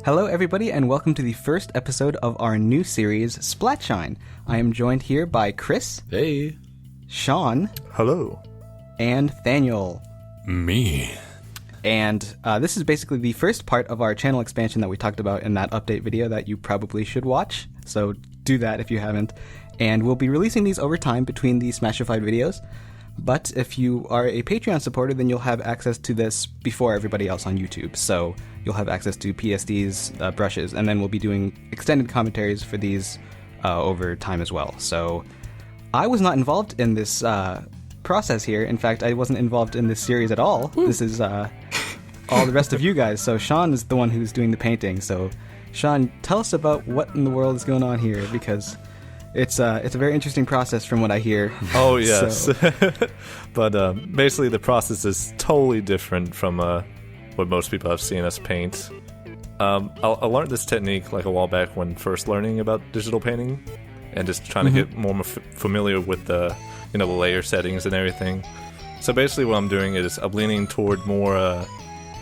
Hello, everybody, and welcome to the first episode of our new series, Splatshine. I am joined here by Chris. Hey. Sean. Hello. And Nathanael. Me. And this is basically the first part of our channel expansion that we talked about in that update video that you probably should watch. So do that if you haven't. And we'll be releasing these over time between the Smashified videos. But if you are a Patreon supporter, then you'll have access to this before everybody else on YouTube. So you'll have access to PSD's brushes, and then we'll be doing extended commentaries for these over time as well. So I was not involved in this process here. In fact, I wasn't involved in this series at all. Woo. This is all the rest of you guys. So Sean is the one who's doing the painting. So Sean, tell us about what in the world is going on here, because it's a very interesting process from what I hear. Oh, yes. So. But basically the process is totally different from what most people have seen us paint. I learned this technique like a while back when first learning about digital painting and just trying to get more familiar with the layer settings and everything. So basically what I'm doing is I'm leaning toward more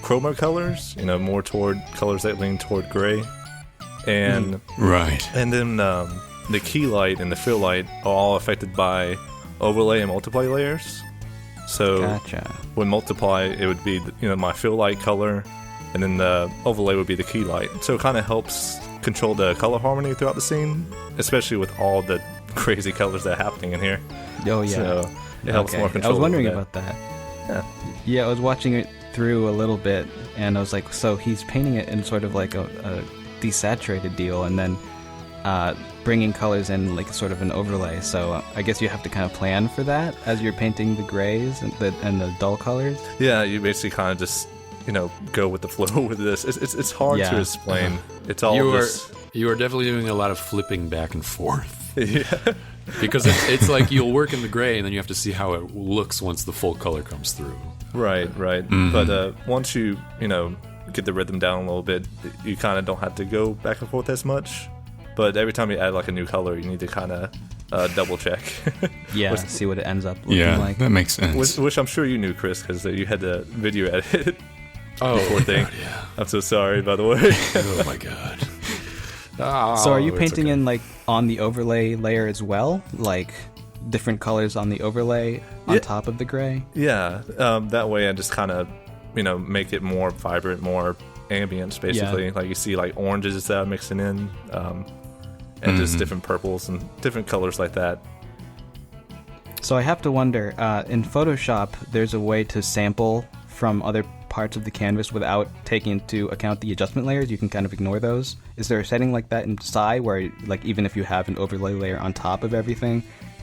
chroma colors, more toward colors that lean toward gray. And right. And then the key light and the fill light are all affected by overlay and multiply layers. So gotcha. When multiply, it would be my fill light color, and then the overlay would be the key light. So it kind of helps control the color harmony throughout the scene, especially with all the crazy colors that are happening in here. Oh yeah, so it helps more control. I was wondering about that. Yeah, I was watching it through a little bit, and I was like, so he's painting it in sort of like a desaturated deal, and then bringing colors in like sort of an overlay. So I guess you have to kind of plan for that as you're painting the grays and the dull colors. Yeah, you basically kind of just go with the flow with this. It's hard to explain. It's all you are definitely doing a lot of flipping back and forth. Yeah. Because it's like you'll work in the gray and then you have to see how it looks once the full color comes through. Right. Mm-hmm. But once you get the rhythm down a little bit, you kind of don't have to go back and forth as much. But every time you add like a new color, you need to kind of double check. Yeah, see what it ends up looking like. Yeah, that makes sense. Which I'm sure you knew, Chris, because you had the video edit. Oh, poor thing. God, yeah. I'm so sorry, by the way. Oh my God. So are you painting in like on the overlay layer as well, like different colors on the overlay on top of the gray? Yeah, that way I just kind of make it more vibrant, more ambience, basically. Yeah. Like you see like oranges that I'm mixing in, and just different purples and different colors like that. So I have to wonder, in Photoshop, there's a way to sample from other parts of the canvas without taking into account the adjustment layers. You can kind of ignore those. Is there a setting like that in Psy where, like, even if you have an overlay layer on top of everything,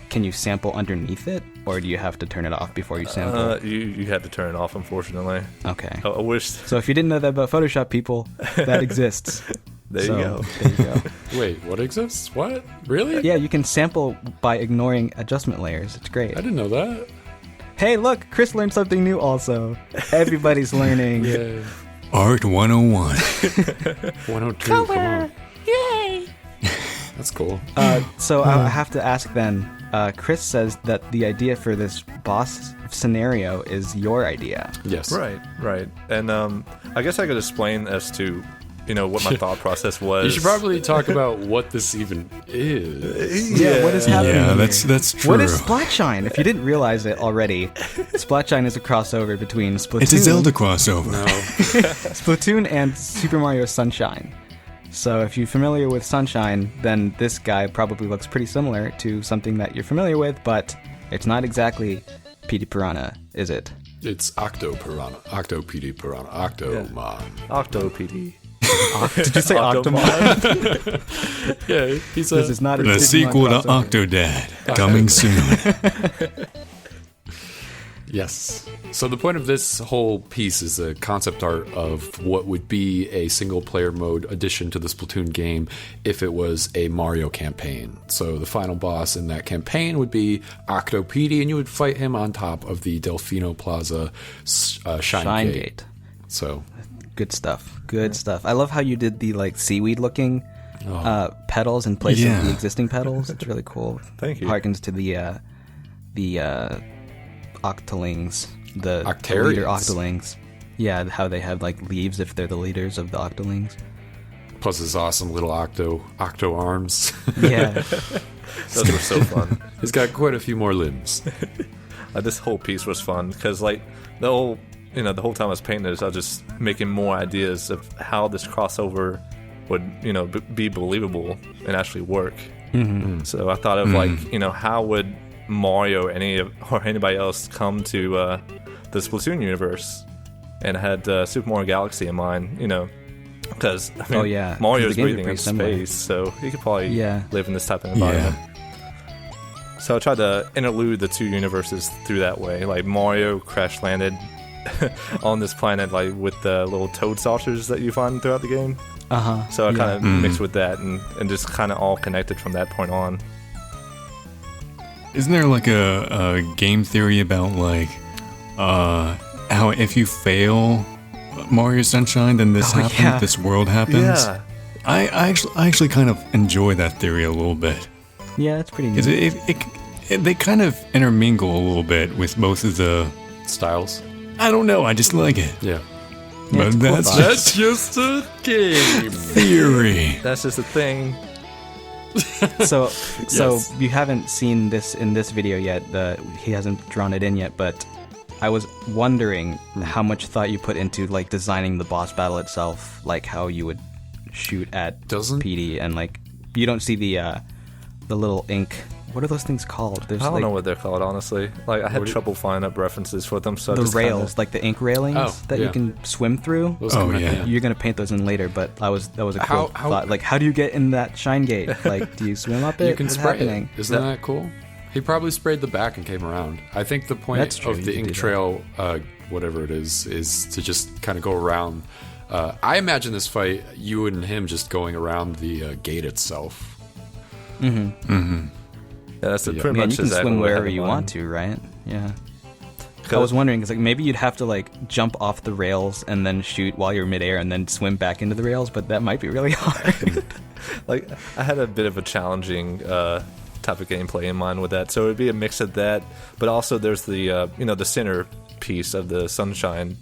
can you sample underneath it, or do you have to turn it off before you sample? You had to turn it off, unfortunately. Okay. I wish. So if you didn't know that about Photoshop, people, that exists. There you go. Wait, what exists? What? Really? Yeah, you can sample by ignoring adjustment layers. It's great. I didn't know that. Hey, look, Chris learned something new also. Everybody's learning. Yeah. Art 101. 102, Color. come on. Yay! That's cool. So I have to ask then, Chris says that the idea for this boss scenario is your idea. Yes. Right. And I guess I could explain as to what my thought process was. You should probably talk about what this even is. Yeah, what is happening? Yeah, that's true. What is Splatshine? If you didn't realize it already, Splatshine is a crossover between Splatoon. It's a Zelda crossover. No. Splatoon and Super Mario Sunshine. So if you're familiar with Sunshine, then this guy probably looks pretty similar to something that you're familiar with, but it's not exactly Petey Piranha, is it? It's Octo Piranha. Octo Petey Piranha. Octomon. Octo Petey. Did you say Octomon? Yeah, he's a... This is not a The Digimon sequel to crossover. Octodad, coming soon. Yes. So the point of this whole piece is a concept art of what would be a single-player mode addition to the Splatoon game if it was a Mario campaign. So the final boss in that campaign would be Octo Petey, and you would fight him on top of the Delfino Plaza Shine Gate. So good stuff. Good stuff. I love how you did the like seaweed-looking petals in place of the existing petals. It's really cool. Thank you. Harkens to the Octolings, the Octarians. leader Octolings. Yeah, how they have like leaves if they're the leaders of the Octolings. Plus his awesome little octo arms. Yeah. Those were so fun. He's got quite a few more limbs. This whole piece was fun because, like, the whole time I was painting this, I was just making more ideas of how this crossover would, be believable and actually work. Mm-hmm. So I thought of like, how would Mario or anybody else come to the Splatoon universe? And I had Super Mario Galaxy in mind, because Mario's breathing in space, so he could probably live in this type of environment. So I tried to interlude the two universes through that way. Like Mario crash landed on this planet, like with the little toad saucers that you find throughout the game. So I kind of mixed with that and just kind of all connected from that point on. Isn't there like a game theory about like how if you fail Mario Sunshine, then this happens, this world happens? Yeah. I actually kind of enjoy that theory a little bit. Yeah, that's pretty neat. They kind of intermingle a little bit with both of the styles. I don't know, I just like it. Yeah. But cool that's just a game. theory. That's just a thing. So you haven't seen this in this video yet. He hasn't drawn it in yet, but I was wondering how much thought you put into like designing the boss battle itself, like how you would shoot at Petey, and like you don't see the little ink. What are those things called? I don't know what they're called, honestly. Like I had trouble finding up references for them. So the rails, like the ink railings that you can swim through. You're gonna paint those in later, but that was a cool thought. Like, how do you get in that shine gate? Like, do you swim up it? You can spray it. Isn't that cool? He probably sprayed the back and came around. I think the point of the ink trail, whatever it is to just kind of go around. I imagine this fight, you and him just going around the gate itself. Yeah, that's pretty much you can swim wherever you want to, right? Yeah. I was wondering, because like maybe you'd have to like jump off the rails and then shoot while you're midair and then swim back into the rails, but that might be really hard. Like I had a bit of a challenging type of gameplay in mind with that, so it would be a mix of that, but also there's the the center piece of the Sunshine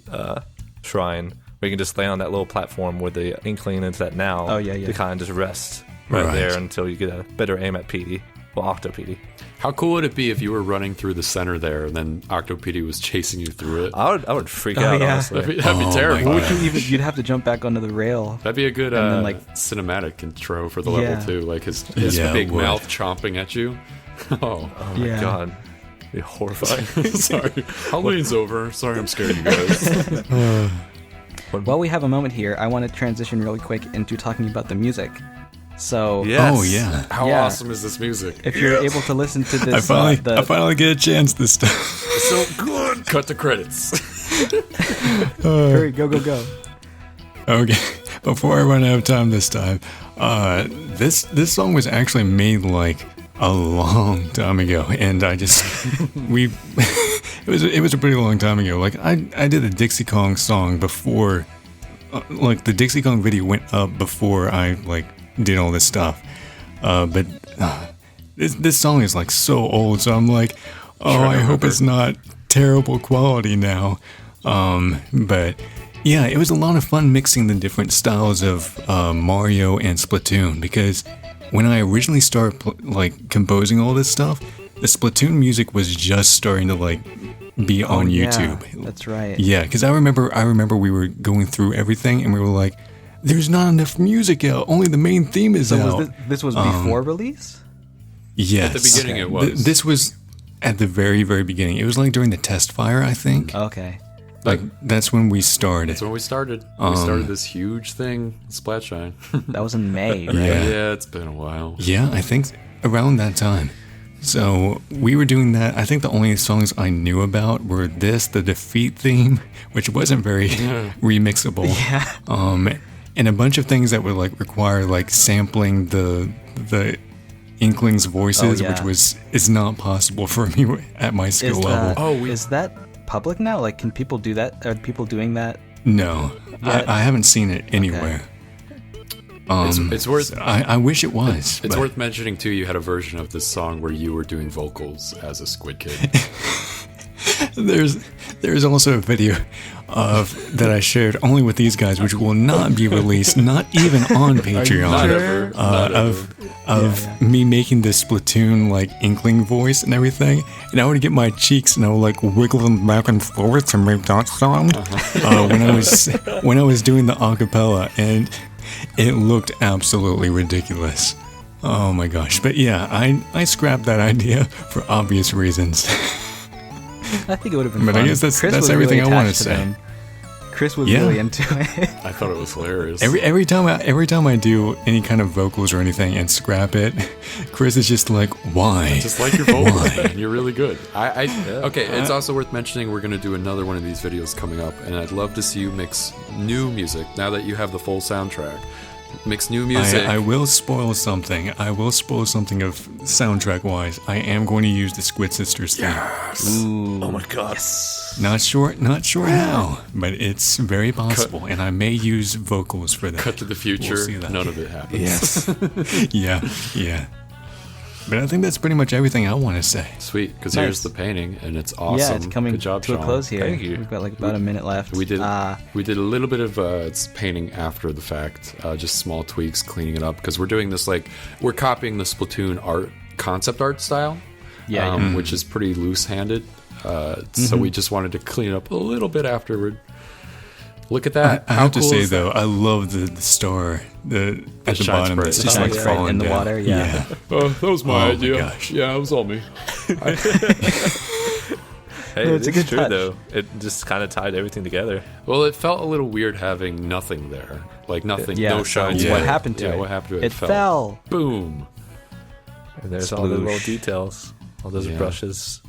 Shrine where you can just lay on that little platform where the inkling is at now. Oh yeah. To kind of just rest right there until you get a better aim at Petey. Well, Octo Petey. How cool would it be if you were running through the center there and then Octo Petey was chasing you through it? I would freak out, honestly. That'd be terrible. Would you'd have to jump back onto the rail. That'd be a good cinematic intro for the level too. Like his big mouth chomping at you. Oh my god. It'd be horrifying. Sorry. I'll leans over. Sorry I'm scaring you guys. While we have a moment here, I want to transition really quick into talking about the music. So, how awesome is this music? If you're able to listen to this, I finally get a chance this time. So good. Cut the credits. Hurry, go. Okay, before I run out of time this time, this song was actually made like a long time ago, and I just it was a pretty long time ago. Like I did a Dixie Kong song before, like the Dixie Kong video went up before I did all this stuff, but this song is like so old, so I'm like, I hope it's not terrible quality now. But yeah, it was a lot of fun mixing the different styles of Mario and Splatoon, because when I originally started composing all this stuff, the Splatoon music was just starting to be on YouTube. That's right. Yeah, because I remember we were going through everything and we were like, there's not enough music out. Only the main theme is out. This was before release? Yes. At the beginning it was. This was at the very, very beginning. It was during the test fire, I think. Okay. That's when we started. That's when we started. We started this huge thing, Splatshine. That was in May, right? Yeah, it's been a while. Yeah, I think around that time. So we were doing that. I think the only songs I knew about were the Defeat theme, which wasn't very remixable. Yeah. And a bunch of things that would require sampling the Inkling's voices, which is not possible for me at my skill level. Is that public now? Can people do that? Are people doing that? No, I haven't seen it anywhere. Okay. It's worth. I wish it was. It's worth mentioning too. You had a version of this song where you were doing vocals as a Squid Kid. There's also a video that I shared only with these guys, which will not be released, not even on Patreon, of me making this Splatoon like inkling voice and everything, and I would get my cheeks and I would like wiggle them back and forth to make that sound when I was doing the acapella, and it looked absolutely ridiculous. Oh my gosh! But yeah, I scrapped that idea for obvious reasons. I think it would have been But fun. I guess that's was everything really I want to attached say. them. Chris was Yeah. really into it. I thought it was hilarious. Every time I do any kind of vocals or anything and scrap it, Chris is just like, why? Just like your vocals, man. You're really good. Okay, it's also worth mentioning we're going to do another one of these videos coming up, and I'd love to see you mix new music now that you have the full soundtrack. Mix new music. I will spoil something. I will spoil something of soundtrack-wise. I am going to use the Squid Sisters theme. Oh my god. Not sure how, but it's very possible, and I may use vocals for that. Cut to the future. We'll see that. None of it happens. Yes. Yeah. But I think that's pretty much everything I want to say. Sweet, because Nice. here's the painting, and it's awesome. Yeah, it's coming Good job, to a Sean. close here. Thank you. We've got like about a minute left. We did a little bit of it's painting after the fact, just small tweaks, cleaning it up, because we're doing this we're copying the Splatoon concept art style, which is pretty loose-handed. So we just wanted to clean it up a little bit afterward. Look at that! I How have to cool say is that? though, I love the star at the shines bottom. bright. It's It just like shines bright falling in the down. water, yeah. that was my Oh my idea. gosh. Yeah, it was all me. Hey, No, it's a it's good true touch. though. It just kind of tied everything together. Well, it felt a little weird having nothing there, like nothing, Yeah, no shines. What there. happened to Yeah, it? what happened to it? It fell. Boom. And there's all the Sploosh. little details, all those Yeah. brushes.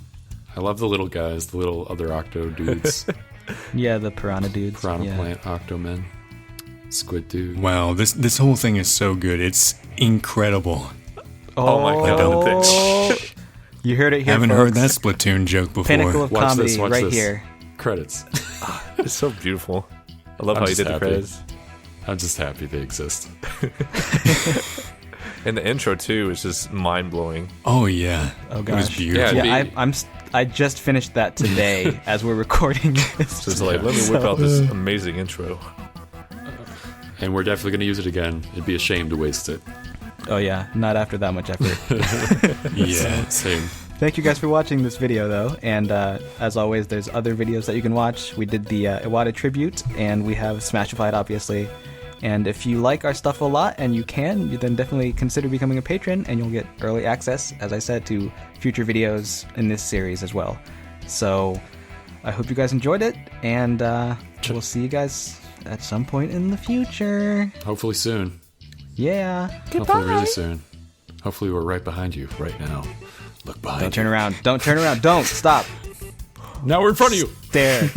I love the little guys, the little other Octo dudes, Yeah, the piranha dudes. Piranha yeah. Plant, Octo Men, Squid Dude. Wow, this whole thing is so good. It's incredible. Oh my god. You heard it here, Haven't folks. heard that Splatoon joke before. Pinnacle of Watch comedy this, watch right this. here. Credits. It's so beautiful. I love I'm how you just did the happy. credits. I'm just happy they exist. And the intro too is just mind blowing. Oh yeah. Oh It was gosh. beautiful. Yeah, Yeah, I just finished that today as we're recording this. So it's like, let me whip out this amazing intro. And we're definitely going to use it again. It'd be a shame to waste it. Oh yeah, not after that much effort. Yeah. Same. Thank you guys for watching this video though, and as always there's other videos that you can watch. We did the Iwata tribute, and we have Smashified obviously. And if you like our stuff a lot, and you can, you then definitely consider becoming a patron, and you'll get early access, as I said, to future videos in this series as well. So I hope you guys enjoyed it, and we'll see you guys at some point in the future. Hopefully soon. Yeah. Hopefully really soon. Hopefully we're right behind you right now. Look behind Don't you. turn around. Don't turn around. Don't. Stop. Now we're in front of you. Stare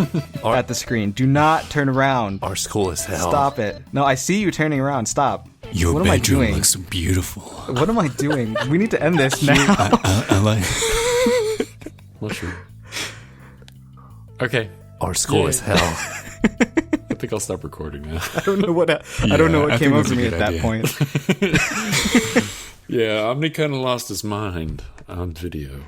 at the screen. Do not turn around. Our school is hell. Stop it. No, I see you turning around. Stop. Your what am I bedroom doing? looks beautiful. What am I doing? We need to end this now. I like. Mushroom. Okay. Our school Yay. is hell. I think I'll stop recording now. I don't know what I came think over that's a me good at that idea. point. Yeah, Omni kind of lost his mind on video.